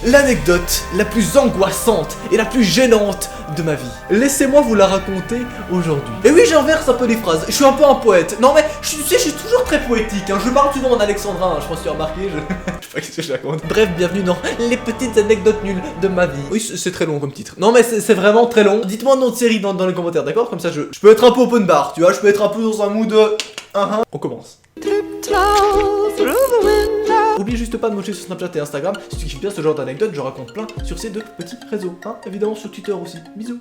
l'anecdote la plus angoissante et la plus gênante de ma vie. Laissez-moi vous la raconter aujourd'hui. Et oui, j'inverse un peu les phrases, je suis un peu un poète. Non mais, tu sais, je suis toujours très poétique, hein. Je parle souvent en alexandrin, je pense que tu as remarqué, je sais pas ce que je raconte. Bref, bienvenue dans les petites anecdotes nulles de ma vie. Oui, c'est très long comme titre. Non mais c'est vraiment très long. Dites-moi un nom de série dans les commentaires, d'accord? Comme ça, je peux être un peu open bar, tu vois, je peux être un peu dans un mood... On commence. Oubliez juste pas de me suivre sur Snapchat et Instagram. Si tu kiffes bien ce genre d'anecdotes, je raconte plein sur ces deux petits réseaux. Hein, évidemment sur Twitter aussi. Bisous.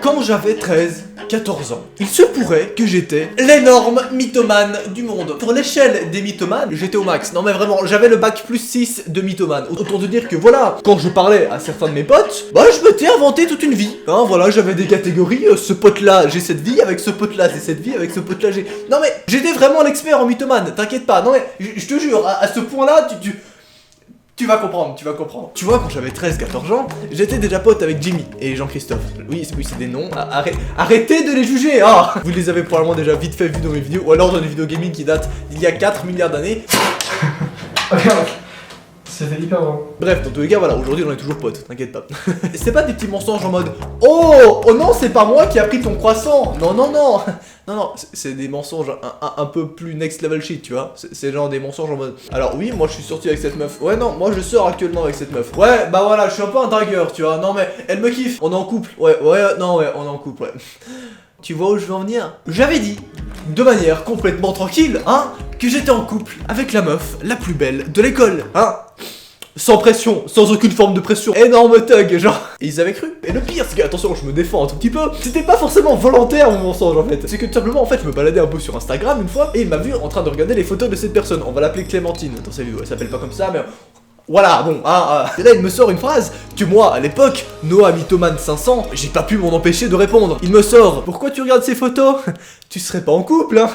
Quand j'avais 13-14 ans, il se pourrait que j'étais l'énorme mythomane du monde. Sur l'échelle des mythomanes, j'étais au max. Non mais vraiment, j'avais le bac plus 6 de mythomane. Autant te dire que voilà, quand je parlais à certains de mes potes, bah je m'étais inventé toute une vie. Hein, voilà, j'avais des catégories, ce pote-là, j'ai cette vie, avec ce pote-là, j'ai cette vie, avec ce pote-là, j'ai... Non mais, j'étais vraiment l'expert en mythomane, t'inquiète pas. Non mais, je te jure, à ce point-là, tu vas comprendre, tu vas comprendre. Tu vois, quand j'avais 13-14 ans, j'étais déjà pote avec Jimmy et Jean-Christophe. Oui, c'est des noms. Arrêtez de les juger, ah. Vous les avez probablement déjà vite fait vu dans mes vidéos, ou alors dans des vidéos gaming qui datent d'il y a 4 milliards d'années. C'était hyper bon. Bref, dans tous les cas, voilà, aujourd'hui on est toujours potes, t'inquiète pas. C'est pas des petits mensonges en mode oh non, c'est pas moi qui a pris ton croissant. Non, c'est des mensonges un peu plus next level shit, tu vois. C'est genre des mensonges en mode alors oui, moi je suis sorti avec cette meuf. Ouais, non, moi je sors actuellement avec cette meuf. Ouais, bah voilà, je suis un peu un dragueur, tu vois. Non, mais elle me kiffe. On est en couple. Ouais, on est en couple, ouais. Tu vois où je veux en venir? J'avais dit, de manière complètement tranquille, hein, que j'étais en couple avec la meuf la plus belle de l'école, hein. Sans pression, sans aucune forme de pression, énorme thug, genre. Et ils avaient cru. Et le pire, c'est que, attention, je me défends un tout petit peu, c'était pas forcément volontaire mon mensonge en fait. C'est que tout simplement, en fait, je me baladais un peu sur Instagram une fois, et il m'a vu en train de regarder les photos de cette personne. On va l'appeler Clémentine dans sa vidéo, elle s'appelle pas comme ça, mais... Voilà, bon, Et là, il me sort une phrase que moi, à l'époque, Noah Mythomane 500, j'ai pas pu m'en empêcher de répondre. Il me sort, pourquoi tu regardes ces photos? Tu serais pas en couple, hein?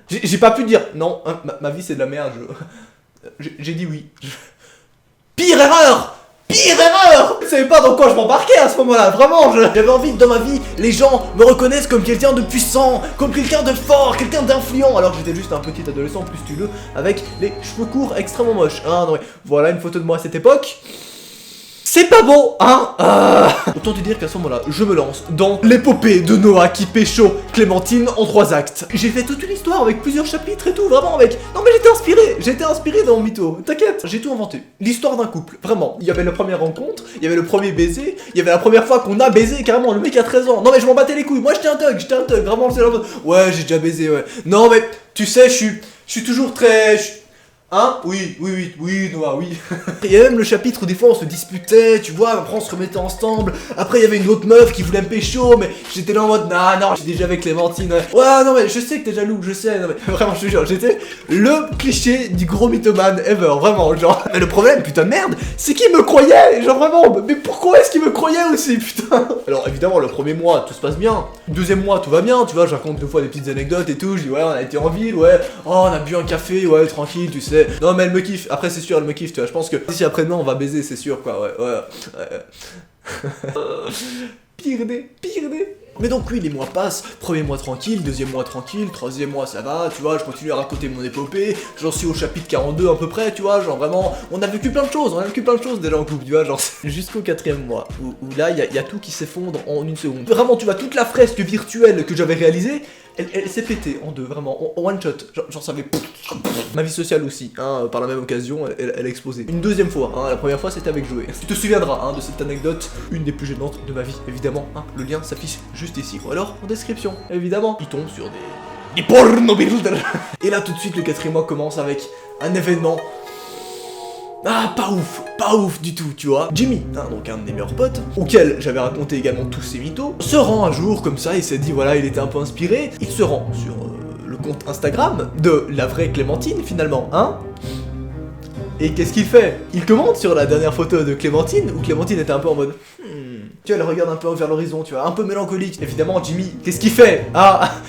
J'ai pas pu dire, non, hein, ma vie c'est de la merde, j'ai dit oui. Pire erreur! Pire erreur! Je savais pas dans quoi je m'embarquais à ce moment-là, vraiment, j'avais envie que dans ma vie, les gens me reconnaissent comme quelqu'un de puissant, comme quelqu'un de fort, quelqu'un d'influent, alors que j'étais juste un petit adolescent plus styleux, avec les cheveux courts extrêmement moches. Non mais, voilà une photo de moi à cette époque. C'est pas bon, hein. Autant te dire qu'à ce moment-là, je me lance dans l'épopée de Noah qui pécho Clémentine en 3 actes. J'ai fait toute une histoire avec plusieurs chapitres et tout, vraiment avec... Non mais j'étais inspiré dans mon mytho, t'inquiète, j'ai tout inventé. L'histoire d'un couple, vraiment. Il y avait la première rencontre, il y avait le premier baiser, il y avait la première fois qu'on a baisé, carrément, le mec a 13 ans. Non mais je m'en battais les couilles, moi j'étais un thug, vraiment, c'est la mode. Ouais, j'ai déjà baisé, ouais. Non mais, tu sais, je suis toujours très... Hein? Oui, Noah, oui. Il y avait même le chapitre où des fois on se disputait, tu vois, après on se remettait ensemble. Après il y avait une autre meuf qui voulait me pécho, mais j'étais là en mode non, j'ai déjà avec Clémentine. Ouais, non mais je sais que t'es jaloux, je sais, non mais vraiment je te jure, j'étais le cliché du gros mythomane ever, vraiment, genre. Mais le problème, putain de merde, c'est qu'il me croyait, genre vraiment, mais pourquoi est-ce qu'il me croyait aussi, putain? Alors évidemment, le premier mois, tout se passe bien. Deuxième mois, tout va bien, tu vois, je raconte 2 fois des petites anecdotes et tout, je dis ouais, on a été en ville, ouais, oh, on a bu un café, ouais, tranquille, tu sais. Non mais elle me kiffe, après c'est sûr elle me kiffe, tu vois, je pense que d'ici après-demain on va baiser, c'est sûr quoi, ouais. Pire des. Mais donc oui, les mois passent, premier mois tranquille, deuxième mois tranquille, troisième mois ça va, tu vois, je continue à raconter mon épopée, j'en suis au chapitre 42 à peu près, tu vois, genre vraiment, on a vécu plein de choses déjà en couple, tu vois, genre jusqu'au 4e mois, où là, il y a tout qui s'effondre en une seconde. Vraiment, tu vois, toute la fresque virtuelle que j'avais réalisée, elle s'est pétée en 2, vraiment, en one shot, j'en savais... Ma vie sociale aussi, hein, par la même occasion, elle a explosé. Une deuxième fois, hein, la première fois c'était avec Joey. Tu te souviendras hein, de cette anecdote, une des plus gênantes de ma vie, évidemment, hein, le lien s'affiche juste ici, ou alors en description, évidemment. Il tombe sur des porno builders. Et là tout de suite le 4e mois commence avec un événement... pas ouf du tout, tu vois. Jimmy, hein, donc un de mes meilleurs potes, auquel j'avais raconté également tous ces mythos, se rend un jour comme ça, il s'est dit voilà, il était un peu inspiré, il se rend sur le compte Instagram de la vraie Clémentine finalement, hein. Et qu'est-ce qu'il fait? Il commente sur la dernière photo de Clémentine, où Clémentine était un peu en mode tu vois, elle regarde un peu vers l'horizon, tu vois, un peu mélancolique. Évidemment, Jimmy, qu'est-ce qu'il fait?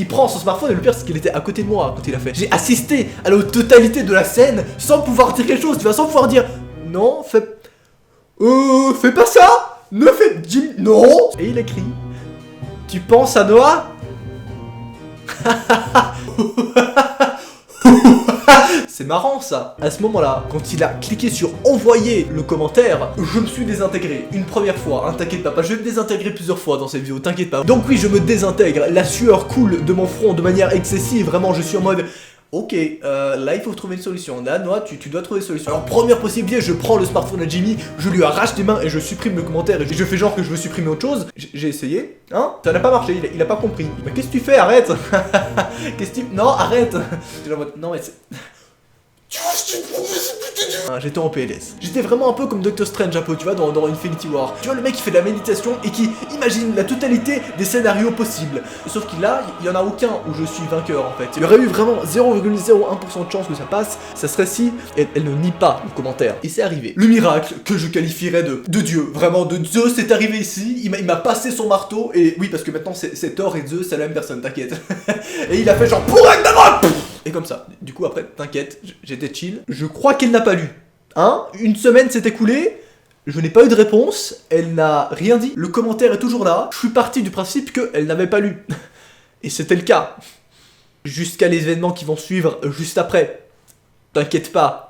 Il prend son smartphone et le pire, c'est qu'il était à côté de moi quand il a fait. J'ai assisté à la totalité de la scène sans pouvoir dire quelque chose, tu vois, sans pouvoir dire non, fais pas ça! Ne fais... Jimmy, non! Et il écrit tu penses à Noah? C'est marrant ça. À ce moment-là, quand il a cliqué sur envoyer le commentaire, je me suis désintégré une première fois, hein, t'inquiète pas, je vais me désintégrer plusieurs fois dans cette vidéo, t'inquiète pas. Donc oui, je me désintègre, la sueur coule de mon front de manière excessive, vraiment je suis en mode... Ok, là il faut trouver une solution. Là, Noah, tu dois trouver une solution. Alors, première possibilité, je prends le smartphone à Jimmy, je lui arrache des mains et je supprime le commentaire et je fais genre que je veux supprimer autre chose. J'ai essayé, hein, ça n'a pas marché, il a pas compris. Mais qu'est-ce que tu fais? Arrête. Qu'est-ce que tu... Non, arrête. J'étais en mode, non mais c'est... J'étais en PLS. J'étais vraiment un peu comme Doctor Strange un peu, tu vois, dans Infinity War. Tu vois, le mec qui fait de la méditation et qui imagine la totalité des scénarios possibles. Sauf qu'il là, il y en a aucun où je suis vainqueur en fait. Il y aurait eu vraiment 0,01% de chance que ça passe. Ça serait si elle ne nie pas le commentaire. Et c'est arrivé. Le miracle que je qualifierais de Dieu. Vraiment de Dieu, c'est arrivé ici. Il m'a passé son marteau. Et oui, parce que maintenant c'est Thor et Zeus, c'est la même personne, t'inquiète. Et il a fait genre pour Ragnarok. Et comme ça. Du coup après, t'inquiète, j'étais chill. Je crois qu'elle n'a pas lu. Hein? Une semaine s'est écoulée, je n'ai pas eu de réponse, elle n'a rien dit, le commentaire est toujours là, je suis parti du principe qu'elle n'avait pas lu. Et c'était le cas. Jusqu'à les événements qui vont suivre juste après. T'inquiète pas.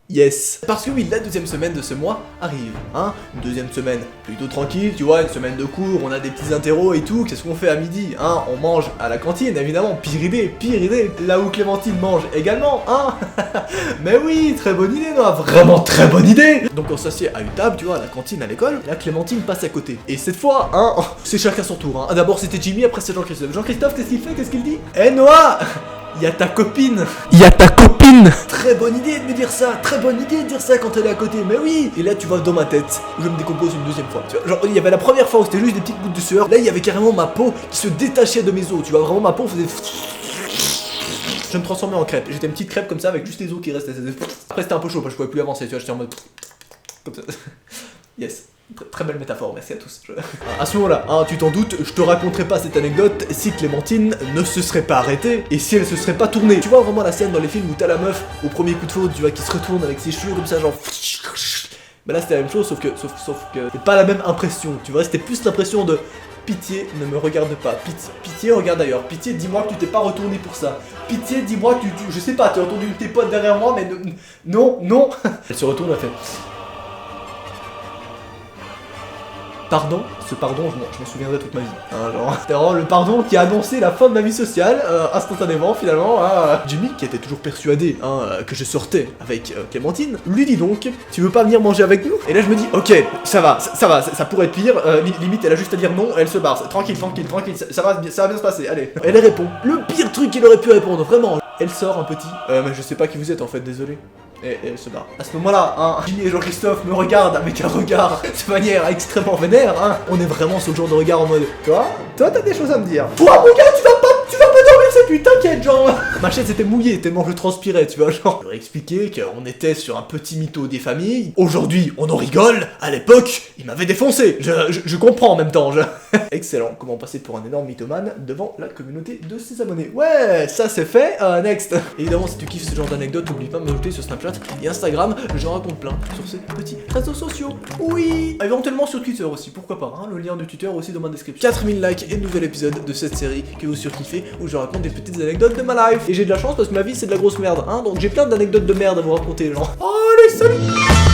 Yes. Parce que oui, la deuxième semaine de ce mois arrive, hein. Une deuxième semaine plutôt tranquille, tu vois, une semaine de cours, on a des petits interros et tout. Qu'est-ce qu'on fait à midi, hein? On mange à la cantine, évidemment. Pire idée. Là où Clémentine mange également, hein. Mais oui, très bonne idée, non? Vraiment très bonne idée. Donc on s'assied à une table, tu vois, à la cantine à l'école. Là, Clémentine passe à côté. Et cette fois, hein, c'est chacun son tour, hein. D'abord c'était Jimmy, après c'est Jean-Christophe. Jean-Christophe, qu'est-ce qu'il fait? Qu'est-ce qu'il dit? Eh Noah! Y'a ta copine! Y'a ta copine! Très bonne idée de me dire ça! Très bonne idée de dire ça quand elle est à côté, mais oui! Et là, tu vois, dans ma tête, je me décompose une deuxième fois. Tu vois, genre, il y avait la première fois où c'était juste des petites gouttes de sueur. Là, il y avait carrément ma peau qui se détachait de mes os. Tu vois, vraiment, ma peau faisait... Je me transformais en crêpe. J'étais une petite crêpe comme ça avec juste les os qui restaient. Après, c'était un peu chaud parce que je pouvais plus avancer. Tu vois, j'étais en mode... Comme ça. Yes. Très belle métaphore, merci à tous. À ce moment-là, hein, tu t'en doutes, je te raconterai pas cette anecdote si Clémentine ne se serait pas arrêtée et si elle se serait pas tournée. Tu vois vraiment la scène dans les films où t'as la meuf au premier coup de faute, tu vois, qui se retourne avec ses cheveux comme ça, genre... Bah là c'était la même chose, sauf que c'est pas la même impression, tu vois, c'était plus l'impression de... Pitié, ne me regarde pas. Pitié, regarde ailleurs. Pitié, dis-moi que tu t'es pas retourné pour ça. Pitié, dis-moi que je sais pas, tu as entendu tes potes derrière moi, mais non. Elle se retourne, elle fait... Pardon, ce pardon, je m'en souviendrai toute ma vie. Hein, genre, c'était vraiment le pardon qui a annoncé la fin de ma vie sociale, instantanément, finalement. Jimmy, qui était toujours persuadé que je sortais avec Clémentine, lui dit donc, tu veux pas venir manger avec nous? Et là, je me dis, ok, ça va, ça pourrait être pire. Limite, elle a juste à dire non, elle se barre. Tranquille, ça va bien se passer, allez. Elle répond. Le pire truc qu'il aurait pu répondre, vraiment. Elle sort un petit. Mais je sais pas qui vous êtes en fait, désolé. Et elle se barre. À ce moment-là, hein, Jimmy et Jean-Christophe me regardent avec un regard de manière extrêmement vénère, hein. On est vraiment sur le genre de regard en mode, toi t'as des choses à me dire. Toi mon gars, tu vas pas dormir cette nuit, t'inquiète, genre. Ma chaise était mouillée tellement je transpirais, tu vois, genre. Je leur ai expliqué qu'on était sur un petit mytho des familles. Aujourd'hui, on en rigole. À l'époque, il m'avait défoncé. Je comprends en même temps, Excellent, comment passer pour un énorme mythomane devant la communauté de ses abonnés. Ouais, ça c'est fait, next. Évidemment, si tu kiffes ce genre d'anecdote, n'oublie pas de m'ajouter sur Snapchat et Instagram, j'en raconte plein sur ces petits réseaux sociaux. Oui, éventuellement sur Twitter aussi, pourquoi pas, hein, le lien de Twitter aussi dans ma description. 4000 likes et nouvel épisode de cette série que vous surkiffez où je raconte des petites anecdotes de ma life. Et j'ai de la chance parce que ma vie c'est de la grosse merde, hein, donc j'ai plein d'anecdotes de merde à vous raconter, genre. Oh, allez, salut!